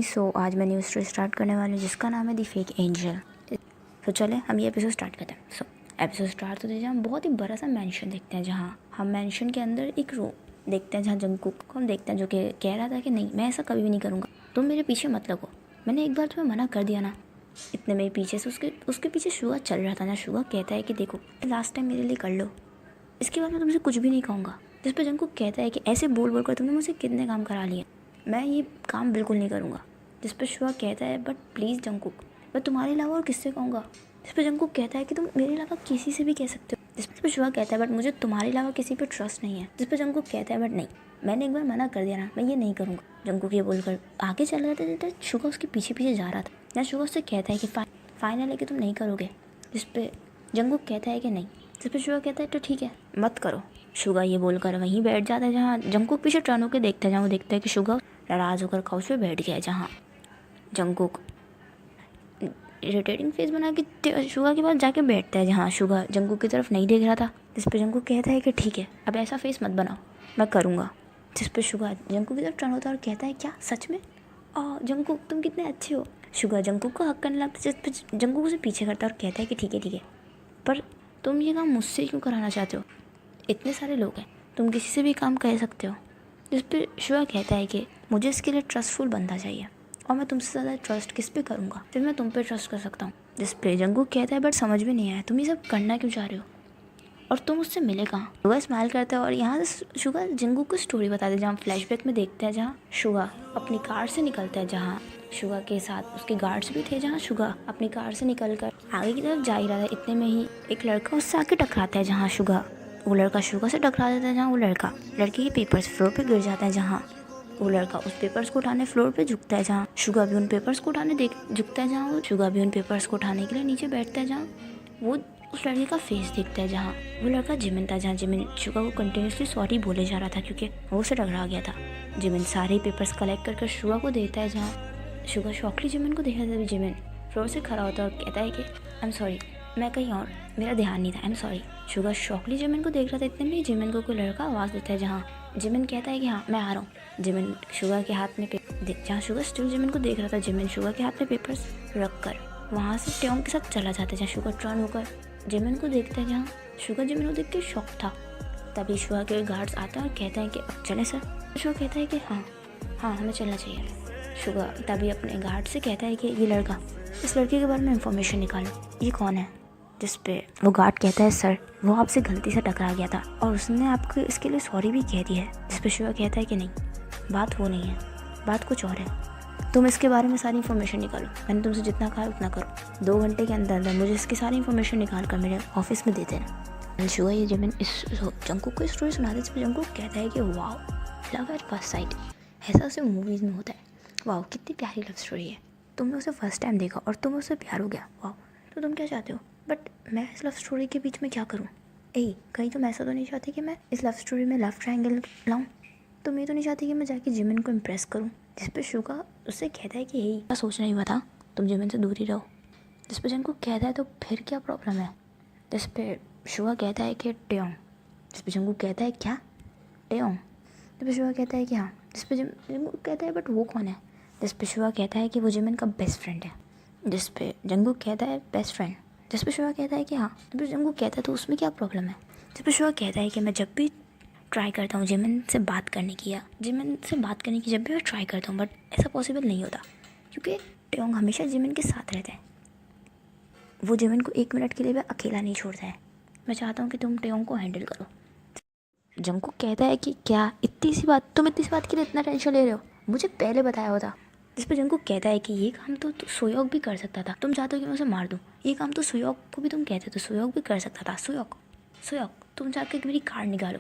Guys, सो आज मैं new story start करने वाली हूँ जिसका नाम है दी फेक एंजल। तो चले हम ये एपिसोड स्टार्ट करते हैं। सो एपिसोड स्टार्ट होते जहाँ हम बहुत ही बड़ा सा मेंशन देखते हैं, जहाँ हम मेंशन के अंदर एक रूम देखते हैं जहाँ जंगकुक को हम देखते हैं, जो कि कह रहा था कि नहीं मैं ऐसा कभी भी नहीं करूँगा, तुम मेरे पीछे मत लगो, मैंने एक बार तुम्हें मना कर दिया ना। इतने मेरे पीछे से उसके पीछे शुगा चल रहा था ना। शुगा कहता है कि देखो लास्ट टाइम मेरे लिए कर लो, इसके बाद मैं तुमसे कुछ भी नहीं कहूँगा। जिस पर जंगकुक कहता है कि ऐसे बोल बोल कर तुमने मुझसे कितने काम करा लिए, मैं ये काम बिल्कुल नहीं करूँगा। जिस पर शुआ कहता है बट प्लीज़ जंगकुक, मैं तुम्हारे अलावा और किससे कहूँगा। जिस पर जंगकुक कहता है कि तुम मेरे अलावा किसी से भी कह सकते हो। जिस पर शुआ कहता है बट मुझे तुम्हारे अलावा किसी पे ट्रस्ट नहीं है। जिस पर जंगकुक कहता है बट नहीं, मैंने एक बार मना कर दिया ना, मैं ये नहीं करूँगा। जंगकुक ये बोलकर आगे चल रहा था, शुगा उसके पीछे पीछे जा रहा था। या शुगा उससे कहता है कि फाइनल है कि तुम नहीं करोगे। जिस पर जंगकुक कहता है कि नहीं। जिस पर शुगा कहता है तो ठीक है मत करो। शुगा ये बोलकर वहीं बैठ जाता है जहाँ जंगकुक पीछे टर्न होकर देखता है, जहाँ वो देखता है कि शुगा नाराज़ होकर काउच पे बैठ गया है। जहाँ जंगकुक इरिटेटिंग फेस बना के शुगा के पास जाके बैठता है, जहाँ शुगा जंगकुक की तरफ नहीं देख रहा था। जिस पे जंगकुक कहता है कि ठीक है अब ऐसा फेस मत बनाओ, मैं करूँगा। जिस पे शुगा जंगकुक की तरफ टर्न होता है और कहता है क्या सच में? जंगकुक तुम कितने अच्छे हो। शुगा जंगकुक को हक करने लगता है, जिस पे जंगकुक उसे पीछे करता है और कहता है कि ठीक है पर तुम ये काम मुझसे क्यों कराना चाहते हो? इतने सारे लोग हैं, तुम किसी से भी काम कर सकते हो। जिस पे शुआ कहता है कि मुझे इसके लिए ट्रस्टफुल बंदा चाहिए और मैं तुमसे ज़्यादा ट्रस्ट किस पे करूँगा, फिर मैं तुम पे ट्रस्ट कर सकता हूँ। जिस पे जंगकुक कहता है बट समझ में नहीं आया तुम ये सब करना क्यों चाह रहे हो और तुम उससे मिले कहाँ। शुगा स्माइल करता है और यहाँ से शुगा जंगकुक को स्टोरी बताते हैं, जहाँ फ्लैशबैक में देखते हैं जहाँ शुगा अपनी कार से निकलता है, जहाँ शुगा के साथ उसके गार्ड्स भी थे। जहाँ शुगा अपनी कार से निकल कर आगे की तरफ जा ही रहा था, इतने में ही एक लड़का उससे आके टकराता है। जहाँ वो लड़का शुगा से टकरा देता है, जहाँ वो लड़के के पेपर्स फ्लोर पे गिर जाते हैं। जहाँ वो लड़का उस पेपर्स को उठाने फ्लोर पे झुकता है, जहाँ शुगा भी उन पेपर्स को उठाने झुकता है। जहाँ वो शुगा भी उन पेपर्स को उठाने के लिए नीचे बैठता है, जहाँ वो उस लड़के का फेस देखता है, जहाँ वो लड़का जिमिन था। जहाँ जिमिन शुगा को कंटिन्यूसली सॉरी बोले जा रहा था क्योंकि वो उसे टकरा गया था। जिमिन सारे पेपर्स कलेक्ट कर शुगा को देता है, जहाँ शुगा शॉकली जिमिन को देखा था। जिमिन फ्लोर से खड़ा होता है और कहता है कि आई एम सॉरी, मैं कहीं और, मेरा ध्यान नहीं था, आई एम सॉरी। शुगा शॉकली जिमिन को देख रहा था, इतने में जिमिन को कोई लड़का आवाज़ देता है, जहाँ जिमिन कहता है कि हाँ मैं आ रहा हूँ। जिमिन शुगा के हाथ में जहाँ शुगा स्टिल जिमिन को देख रहा था, जिमिन शुगा के हाथ में पेपर्स रख कर वहाँ से ट्योंग के साथ चला जाता है। जहाँ शुगा टर्न होकर जिमिन को देखता है, जहाँ शुगा जिमिन को देख के शॉक था। तभी शुगा के गार्ड्स आते हैं और कहते हैं कि अब चले सर। शुगा कहता है कि हाँ हमें चलना चाहिए। शुगा तभी अपने गार्ड से कहता है कि ये लड़का, इस लड़के के बारे में इंफॉर्मेशन निकालो, ये कौन है। जिस पे वो गार्ड कहता है सर वो आपसे गलती से टकरा गया था और उसने आपको इसके लिए सॉरी भी कह दी है। जिस पे शुगा कहता है कि नहीं बात वो नहीं है, बात कुछ और है, तुम इसके बारे में सारी इन्फॉर्मेशन निकालो, मैंने तुमसे जितना कहा उतना करो, 2 घंटे के अंदर अंदर मुझे इसकी सारी इन्फॉर्मेशन निकाल कर मेरे ऑफिस में दे देना। शुगा ये जमीन इस जंगकुक को स्टोरी सुनाते हैं, जिस पर जंगकुक कहता है कि wow love at first sight, ऐसा सिर्फ मूवीज़ में होता है। वाओ कितनी प्यारी लव स्टोरी है, तुमने उसे फर्स्ट टाइम देखा और तुम्हें उससे प्यार हो गया, वाओ तो तुम क्या चाहते हो। बट मैं इस लव स्टोरी के बीच में क्या करूँ? कहीं तुम ऐसा तो नहीं चाहती कि मैं इस लव स्टोरी में लव ट्रायंगल लाऊं? तुम ये तो नहीं चाहती कि मैं जाके जिमिन को इम्प्रेस करूँ? जिस पे शुगा उससे कहता है कि क्या सोचना ही हुआ था, तुम जिमिन से दूर ही रहो। जिस पे जंगकुक कहता है तो फिर क्या प्रॉब्लम है। जिस पे शुगा कहता है कि ट्योंग। जिस पे जंगकुक कहता है क्या ट्योंग। जिस पे शुगा कहता है कि हाँ। जिस पे जंगकुक कहता है बट वो कौन है। जिस पे शुगा कहता है कि वो जिमिन का बेस्ट फ्रेंड है। जिस पे जंगकुक कहता है बेस्ट फ्रेंड। जिस पे शुगा कहता है कि हाँ। जिस पे जंगकुक कहता है तो उसमें क्या प्रॉब्लम है। जिस पे शुगा कहता है कि मैं जब भी ट्राई करता हूँ जिमिन से बात करने की जब भी मैं ट्राई करता हूँ बट ऐसा पॉसिबल नहीं होता क्योंकि ट्योंग हमेशा जिमिन के साथ रहता है, वो जिमिन को 1 मिनट के लिए भी अकेला नहीं छोड़ता है। मैं चाहता हूँ कि तुम ट्योंग को हैंडल करो। जंगकुक कहता है कि क्या तुम इतनी सी बात के लिए इतना टेंशन ले रहे हो, मुझे पहले बताया होता। जिस पर जंगकुक कहता है कि ये काम तो सोयोक भी कर सकता था, तुम चाहते हो कि मैं उसे मार दूँ, ये काम तो सोयोक को भी तुम कहते तो सोयोक भी कर सकता था। सोयोक तुम जाकर मेरी कार निकालो।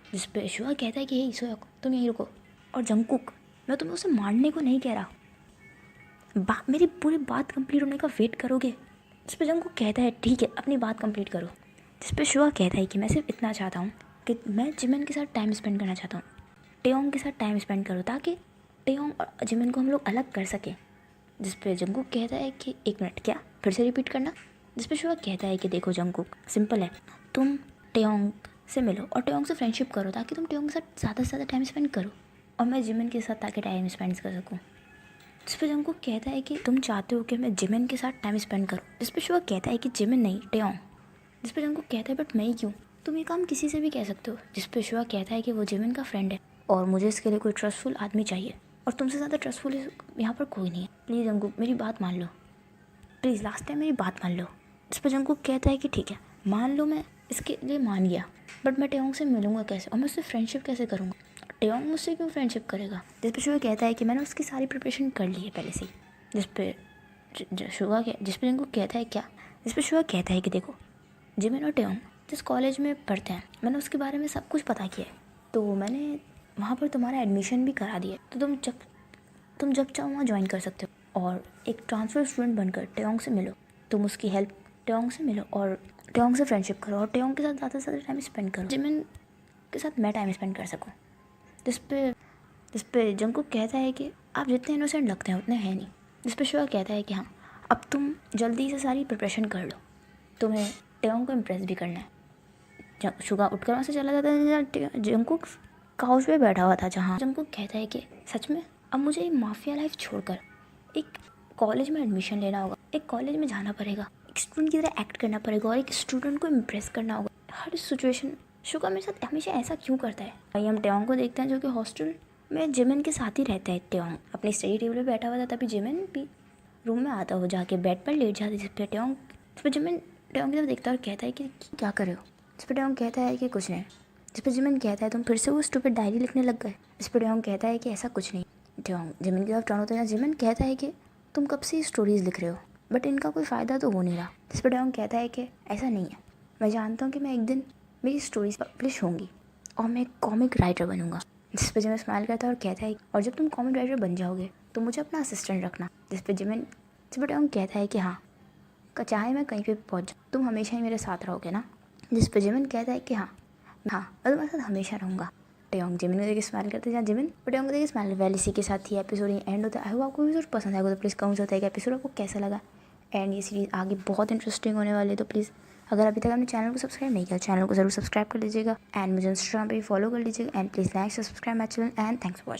जिस पे शुआ कहता है कि हे सोयोक तुम यहीं रुको। और जंगकुक मैं तुम्हें उसे मारने को नहीं कह रहा, मेरी पूरी बात कंप्लीट होने का वेट करोगे। जिस पे जंगकुक कहता है ठीक है अपनी बात कंप्लीट करो। जिस पे शुआ कहता है कि मैं सिर्फ इतना चाहता हूँ कि मैं जिमिन के साथ टाइम स्पेंड करना चाहता हूँ, ट्योंग के साथ टाइम स्पेंड करो ताकि ट्योंग और जिमिन को हम लोग अलग कर सकें। जिस पे जंगकुक कहता है कि 1 मिनट क्या फिर से रिपीट करना। जिस पे शुआ कहता है कि देखो जंगकुक सिंपल है, तुम ट्योंग से मिलो और ट्योंग से फ्रेंडशिप करो ताकि तुम ट्योंग के साथ ज़्यादा से ज़्यादा टाइम स्पेंड करो और मैं जिमिन के साथ ताकि टाइम स्पेंड कर सकूँ। जिस पे जंगकुक कहता है कि तुम चाहते हो कि मैं जिमिन के साथ टाइम स्पेंड करूँ, जिस पे शुगा कहता है कि जिमिन नहीं टेओंग, जिस पे जंगकुक कहता है बट मैं ही क्यों, तुम ये काम किसी से भी कह सकते हो, जिस पे शुगा कहता है कि वो जिमिन का फ्रेंड है और मुझे इसके लिए कोई ट्रस्टफुल आदमी चाहिए और तुमसे ज़्यादा ट्रस्टफुल यहाँ पर कोई नहीं है, प्लीज़ जंगकुक मेरी बात मान लो, प्लीज़ लास्ट टाइम मेरी बात मान लो। जिस पर जंगकुक कहता है कि ठीक है मान लो, मैं इसके लिए मान गया, बट मैं टेओंग से मिलूंगा कैसे और मैं उससे फ्रेंडशिप कैसे करूँगा, टेओंग मुझसे क्यों फ्रेंडशिप करेगा। जिस पे शुगा कहता है कि मैंने उसकी सारी प्रिपरेशन कर ली है पहले से ही। जिस पे जंगकुक कहता है क्या, जिस पे शुगा कहता है कि देखो जिमिन और टेओंग जिस कॉलेज में पढ़ते हैं मैंने उसके बारे में सब कुछ पता किया है, तो मैंने वहाँ पर तुम्हारा एडमिशन भी करा दिया, तो तुम जब चाहो वहाँ ज्वाइन कर सकते हो और एक ट्रांसफ़र स्टूडेंट बनकर टेओंग से मिलो, तुम उसकी हेल्प टेओंग से मिलो और टेओंग से फ्रेंडशिप करो और टेओंग के साथ ज़्यादा से ज़्यादा टाइम स्पेंड करो, जिमिन के साथ मैं टाइम स्पेंड कर सकूँ। जिस पे जंगकुक कहता है कि आप जितने इनोसेंट लगते हैं उतने हैं नहीं। जिस पे शुगा कहता है कि हाँ अब तुम जल्दी से सारी प्रिपरेशन कर लो, तुम्हें टेओंग को इम्प्रेस भी करना है। शुगा उठकर वहाँ से चला जाता है। जंगकुक काउच पे बैठा हुआ था जहाँ जंगकुक कहता है कि सच में अब मुझे एक माफिया लाइफ छोड़कर एक कॉलेज में एडमिशन लेना होगा, एक कॉलेज में जाना पड़ेगा, एक स्टूडेंट की तरह एक्ट करना पड़ेगा और एक स्टूडेंट को इम्प्रेस करना होगा हर सिचुएशन। शुगा मेरे साथ हमेशा ऐसा क्यों करता है। भाई हम टेओंग को देखते हैं जो कि हॉस्टल में जिमिन के साथ ही रहता है। टेओंग अपनी स्टडी टेबल पर बैठा हुआ था, तभी जिमिन भी रूम में आता, वो जाके बेड पर लेट जाती, जिस पर जिमिन टेओंग की तरफ देखता है और कहता है कि क्या कर रहे हो। जिस पर टेओंग कहता है कि कुछ नहीं। जिस पर जिमिन कहता है तुम फिर से वो स्टूपिड डायरी लिखने लग गए। इस पर टेओंग कहता है कि ऐसा कुछ नहीं। टेओंग जिमिन की तरफ टर्न होता है। जिमिन कहता है कि तुम कब से स्टोरीज़ लिख रहे हो बट इनका कोई फ़ायदा तो हो नहीं रहा। जिस पर टेओंग कहता है कि ऐसा नहीं है, मैं जानता हूँ कि मैं एक दिन मेरी स्टोरीज पब्लिश होंगी और मैं एक कॉमिक राइटर बनूंगा। जिस पर जिमिन स्माइल करता है और कहता है और जब तुम कॉमिक राइटर बन जाओगे तो मुझे अपना असिस्टेंट रखना। जिस पर टेओंग कहता है कि हाँ चाहे मैं कहीं पे पहुँच जाऊँ तुम हमेशा ही मेरे साथ रहोगे ना। जिस पर जिमिन कहता है कि हाँ मैं तुम्हारे साथ हमेशा रहूँगा। टेओंग जिमिन को देखिए स्माइल करते हैं, जिमिन टेओंग को देखिए स्माइल। वेल इसी के साथ ही एपिसोड एंड होता है। आई होप आपको एपिसोड पसंद आएगा, तो प्लीज़ कमेंट्स होता है कि एपिसोड आपको कैसा लगा एंड ये सीरीज़ आगे बहुत इंटरेस्टिंग होने वाली है। तो प्लीज़ अगर अभी तक आपने चैनल को सब्सक्राइब नहीं किया चैनल को ज़रूर सब्सक्राइब कर लीजिएगा एंड मुझे इंस्टाग्राम पे फॉलो कर लीजिएगा and please like subscribe my channel and thanks for watching.